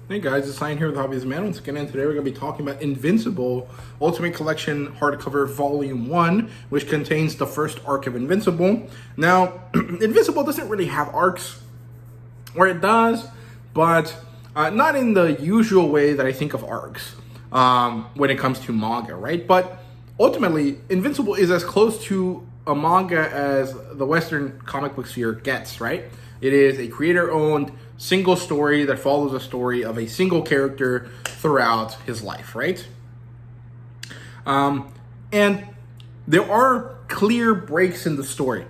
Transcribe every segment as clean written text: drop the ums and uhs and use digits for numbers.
Hey guys, it's Ryan here with HobbiesofaMan. Once again, today we're going to be talking about Invincible Ultimate Collection Hardcover Volume 1, which contains the first arc of Invincible. Now, Invincible doesn't really have arcs, or it does, but not in the usual way that I think of arcs when it comes to manga, right? But ultimately, Invincible is as close to a manga as the Western comic book sphere gets, right? It is a creator-owned single story that follows a story of a single character throughout his life, right? And there are clear breaks in the story.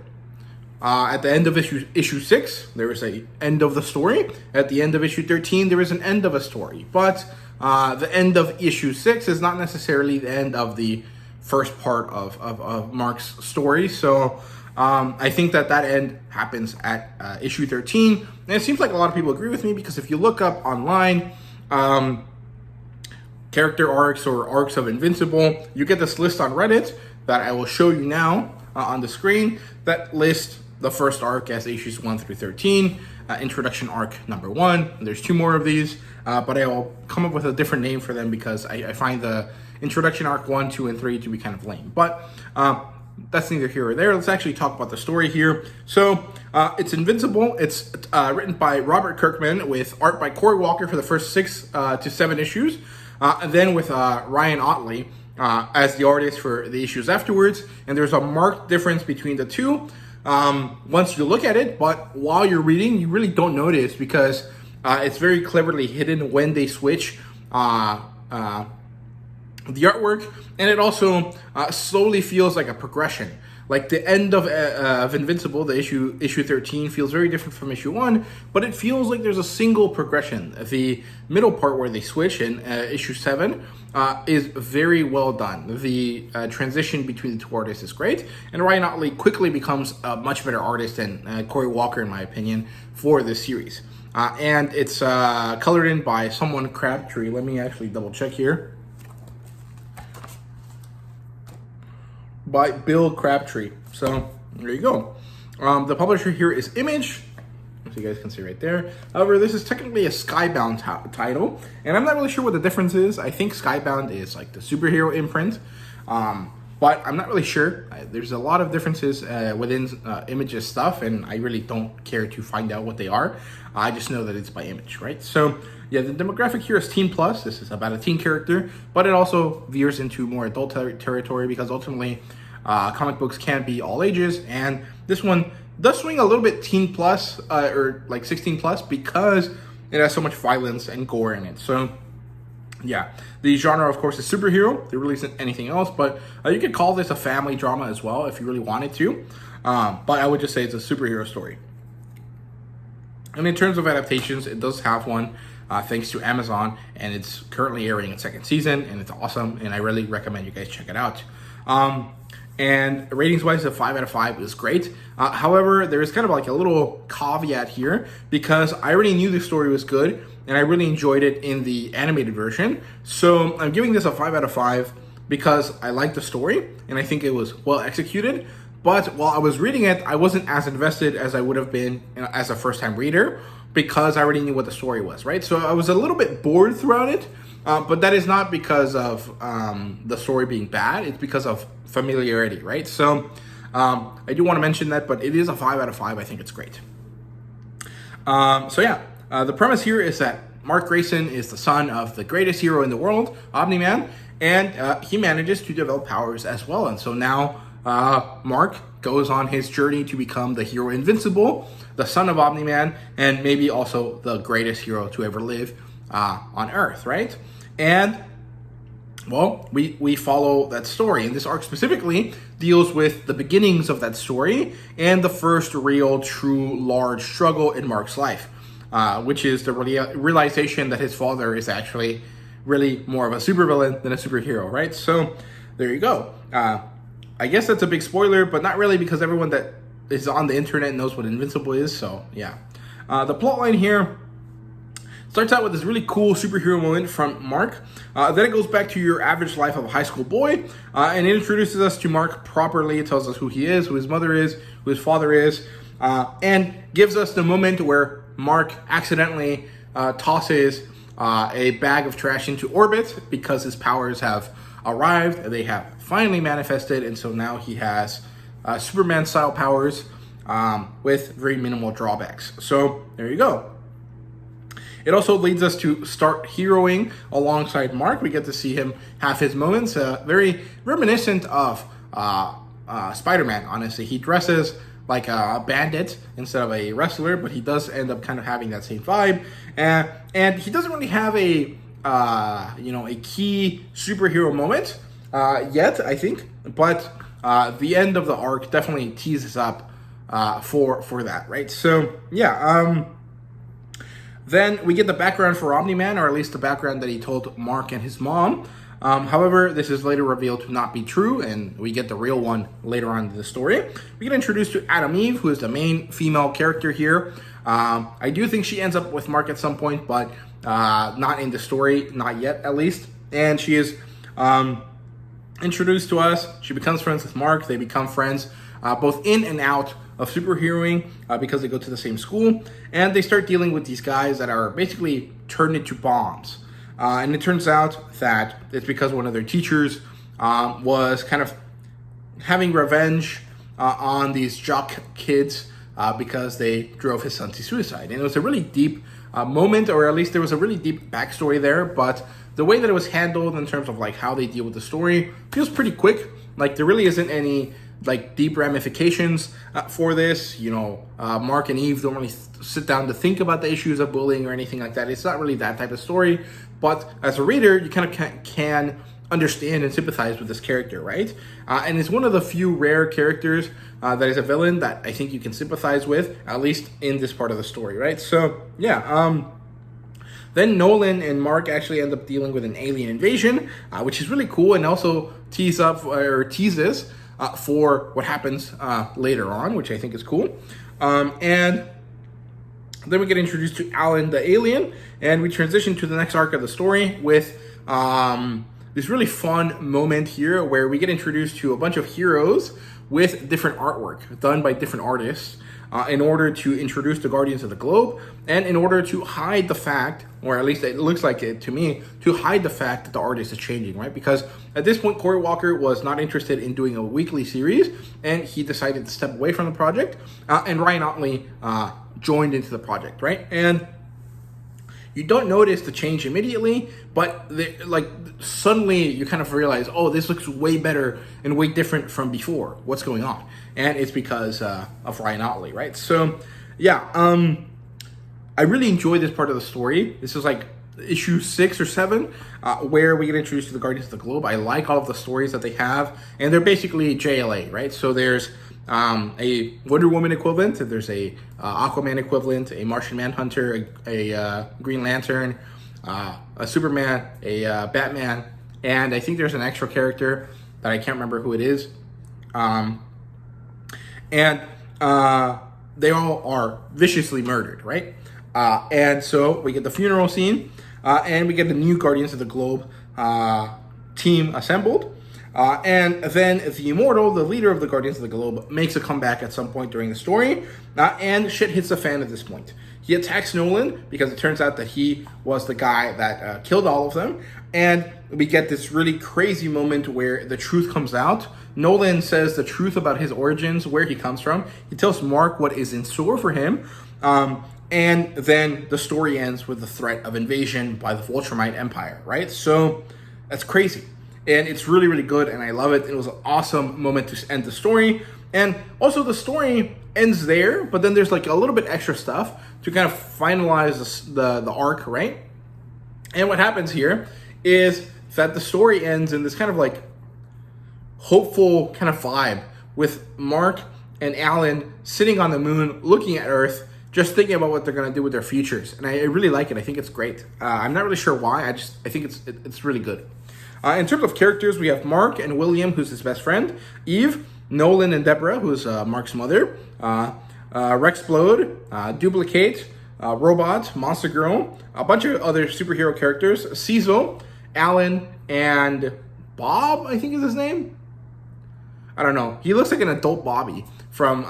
At the end of issue 6, there is an end of the story. At the end of issue 13, there is an end of a story. But the end of issue 6 is not necessarily the end of the first part of Mark's story. So I think that end happens at issue 13. And it seems like a lot of people agree with me because if you look up online character arcs or arcs of Invincible, you get this list on Reddit that I will show you now on the screen that lists the first arc as issues 1 through 13, introduction arc number 1. And there's 2 more of these, but I will come up with a different name for them because I find the introduction arc 1, 2, and 3 to be kind of lame. But that's neither here or there. Let's actually talk about the story here. So it's Invincible. It's written by Robert Kirkman with art by Corey Walker for the first 6 to 7 issues, and then with Ryan Ottley as the artist for the issues afterwards. And there's a marked difference between the two once you look at it, but while you're reading, you really don't notice because it's very cleverly hidden when they switch the artwork, and it also slowly feels like a progression. Like the end of Invincible, the issue 13 feels very different from issue 1, but it feels like there's a single progression. The middle part where they switch in issue 7 is very well done. The transition between the two artists is great, and Ryan Ottley quickly becomes a much better artist than Corey Walker, in my opinion, for this series. And it's colored in by someone Crabtree. Let me actually double check here. By Bill Crabtree. So there you go. The publisher here is Image, as you guys can see right there. However, this is technically a Skybound title, and I'm not really sure what the difference is. I think Skybound is like the superhero imprint, but I'm not really sure. There's a lot of differences within Image's stuff, and I really don't care to find out what they are. I just know that it's by Image, right? So yeah, the demographic here is teen plus. This is about a teen character, but it also veers into more adult territory because ultimately comic books can be all ages, and this one does swing a little bit teen plus or like 16 plus because it has so much violence and gore in it. So yeah, the genre of course is superhero. There really isn't anything else, but you could call this a family drama as well if you really wanted to, but I would just say it's a superhero story. And in terms of adaptations, it does have one thanks to Amazon, and it's currently airing its 2nd season, and it's awesome, and I really recommend you guys check it out. And ratings-wise, a 5 out of 5 is great. However, there is kind of like a little caveat here because I already knew the story was good, and I really enjoyed it in the animated version. So I'm giving this a 5 out of 5 because I like the story, and I think it was well executed. But while I was reading it, I wasn't as invested as I would have been as a first-time reader because I already knew what the story was, right? So I was a little bit bored throughout it, but that is not because of the story being bad. It's because of familiarity, right? So I do want to mention that, but it is a 5 out of 5. I think it's great. So yeah, the premise here is that Mark Grayson is the son of the greatest hero in the world, Omni-Man, and he manages to develop powers as well. And so now Mark goes on his journey to become the hero Invincible, the son of Omni-Man, and maybe also the greatest hero to ever live on Earth, right? And well, we follow that story, and this arc specifically deals with the beginnings of that story and the first real, true, large struggle in Mark's life, which is the realization that his father is actually really more of a supervillain than a superhero, right? So there you go. I guess that's a big spoiler, but not really because everyone that is on the internet knows what Invincible is, so yeah. The plotline here starts out with this really cool superhero moment from Mark. Then it goes back to your average life of a high school boy, and it introduces us to Mark properly. It tells us who he is, who his mother is, who his father is, and gives us the moment where Mark accidentally tosses a bag of trash into orbit because his powers have arrived. They have finally manifested, and so now he has Superman-style powers with very minimal drawbacks. So there you go. It also leads us to start heroing alongside Mark. We get to see him have his moments, very reminiscent of Spider-Man, honestly. He dresses like a bandit instead of a wrestler, but he does end up kind of having that same vibe. And he doesn't really have a key superhero moment yet, I think. But the end of the arc definitely teases up for that, right? So, yeah. Then we get the background for Omni-Man, or at least the background that he told Mark and his mom. However, this is later revealed to not be true, and we get the real one later on in the story. We get introduced to Adam Eve, who is the main female character here. I do think she ends up with Mark at some point, but not in the story, not yet at least. And she is introduced to us. She becomes friends with Mark. They become friends both in and out of superheroing because they go to the same school, and they start dealing with these guys that are basically turned into bombs. And it turns out that it's because one of their teachers was kind of having revenge on these jock kids because they drove his son to suicide. And it was a really deep moment, or at least there was a really deep backstory there, but the way that it was handled in terms of like how they deal with the story feels pretty quick. Like there really isn't any like deep ramifications for this. Mark and Eve don't really sit down to think about the issues of bullying or anything like that. It's not really that type of story, but as a reader, you kind of can understand and sympathize with this character, right? And it's one of the few rare characters that is a villain that I think you can sympathize with, at least in this part of the story, right? So, yeah. Then Nolan and Mark actually end up dealing with an alien invasion, which is really cool, and also teases for what happens later on, which I think is cool. And then we get introduced to Alan the alien, and we transition to the next arc of the story with this really fun moment here where we get introduced to a bunch of heroes with different artwork done by different artists in order to introduce the Guardians of the Globe, and in order to hide the fact, or at least it looks like it to me, to hide the fact that the artist is changing, right? Because at this point, Cory Walker was not interested in doing a weekly series, and he decided to step away from the project, and Ryan Ottley joined into the project, right? And you don't notice the change immediately, but suddenly you kind of realize, oh, this looks way better and way different from before. What's going on? And it's because of Ryan Ottley, right? So, yeah, I really enjoyed this part of the story. This is like issue 6 or 7, where we get introduced to the Guardians of the Globe. I like all of the stories that they have, and they're basically JLA, right? So there's a Wonder Woman equivalent, there's a Aquaman equivalent, a Martian Manhunter, a Green Lantern, a Superman, a Batman, and I think there's an extra character that I can't remember who it is. And they all are viciously murdered, right? And so we get the funeral scene, and we get the new Guardians of the Globe team assembled. And then the Immortal, the leader of the Guardians of the Globe, makes a comeback at some point during the story, and shit hits the fan at this point. He attacks Nolan because it turns out that he was the guy that killed all of them, and we get this really crazy moment where the truth comes out. Nolan says the truth about his origins, where he comes from. He tells Mark what is in store for him, and then the story ends with the threat of invasion by the Viltrumite Empire, right? So that's crazy. And it's really, really good, and I love it. It was an awesome moment to end the story. And also the story ends there, but then there's like a little bit extra stuff to kind of finalize the arc, right? And what happens here is that the story ends in this kind of like hopeful kind of vibe with Mark and Alan sitting on the moon, looking at Earth, just thinking about what they're going to do with their futures. And I really like it. I think it's great. I'm not really sure why. I think it's really good. In terms of characters, we have Mark and William, who's his best friend, Eve, Nolan and Deborah, who's Mark's mother, Rexplode, Duplicate, Robot, Monster Girl, a bunch of other superhero characters, Cecil, Alan, and Bob, I think is his name. I don't know. He looks like an adult Bobby from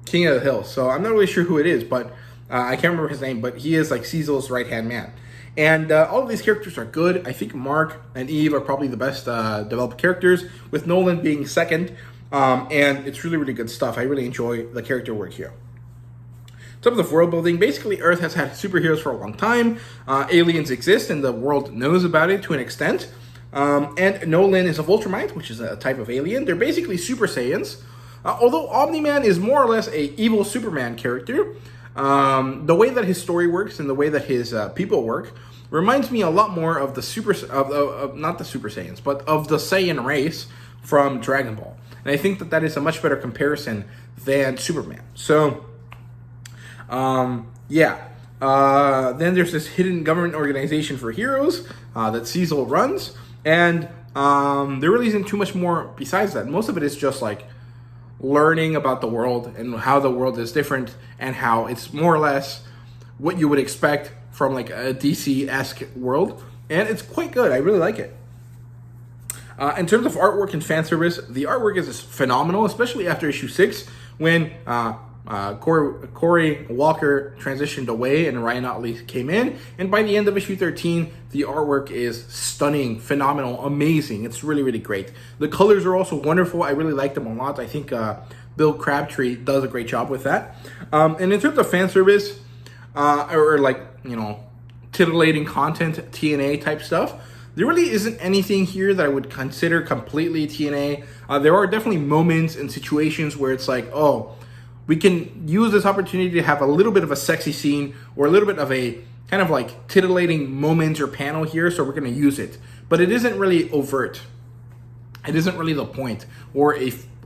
King of the Hill, so I'm not really sure who it is, but I can't remember his name, but he is like Cecil's right-hand man. And all of these characters are good. I think Mark and Eve are probably the best developed characters, with Nolan being second. And it's really, really good stuff. I really enjoy the character work here. In terms of world building, basically Earth has had superheroes for a long time. Aliens exist and the world knows about it to an extent. And Nolan is a Voltramite, which is a type of alien. They're basically Super Saiyans. Although Omni-Man is more or less a evil Superman character, the way that his story works and the way that his people work reminds me a lot more of the not the Super Saiyans, but of the Saiyan race from Dragon Ball. And I think that is a much better comparison than Superman. So, yeah. Then there's this hidden government organization for heroes that Cecil runs. And there really isn't too much more besides that. Most of it is just like learning about the world and how the world is different and how it's more or less what you would expect from like a DC-esque world. And it's quite good. I really like it. In terms of artwork and fan service, the artwork is phenomenal, especially after issue 6 when Corey Walker transitioned away and Ryan Ottley came in. And by the end of issue 13, the artwork is stunning, phenomenal, amazing. It's really, really great. The colors are also wonderful. I really like them a lot. I think Bill Crabtree does a great job with that. And in terms of fan service, or like, you know, titillating content, TNA type stuff, there really isn't anything here that I would consider completely TNA. There are definitely moments and situations where it's like, oh, we can use this opportunity to have a little bit of a sexy scene or a little bit of a kind of like titillating moment or panel here, so we're going to use it. But it isn't really overt. It isn't really the point or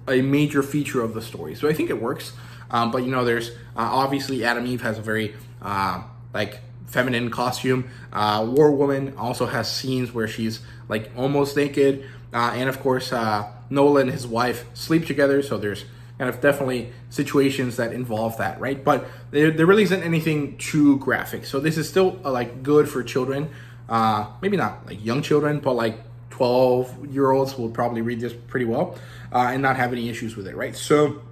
a major feature of the story. So I think it works. But, you know, there's obviously Adam Eve has a very like feminine costume. War Woman also has scenes where she's like almost naked. And of course, Nolan and his wife sleep together. So there's kind of definitely situations that involve that, right? But there really isn't anything too graphic. So this is still like good for children. Maybe not like young children, but like 12-year-olds will probably read this pretty well and not have any issues with it, right? So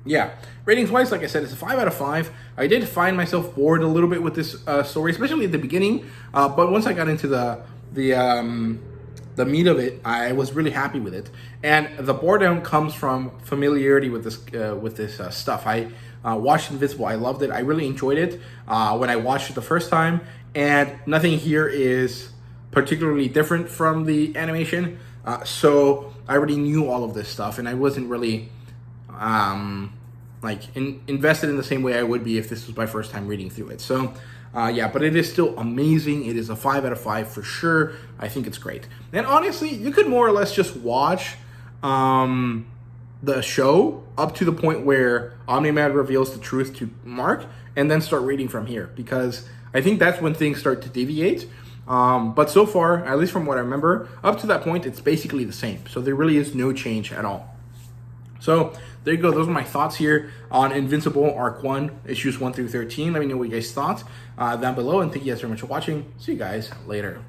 yeah, ratings wise, like I said, it's a 5 out of 5. I did find myself bored a little bit with this story, especially at the beginning. But once I got into the meat of it, I was really happy with it. And the boredom comes from familiarity with this stuff. I watched Invincible. I loved it. I really enjoyed it when I watched it the first time. And nothing here is particularly different from the animation. So I already knew all of this stuff, and I wasn't really invested in the same way I would be if this was my first time reading through it. So yeah, but it is still amazing. It is a 5 out of 5 for sure. I think it's great. And honestly, you could more or less just watch the show up to the point where Omni-Man reveals the truth to Mark and then start reading from here, because I think that's when things start to deviate. But so far, at least from what I remember, up to that point, it's basically the same. So there really is no change at all. So there you go. Those are my thoughts here on Invincible Arc 1, issues 1 through 13. Let me know what you guys thought down below. And thank you guys very much for watching. See you guys later.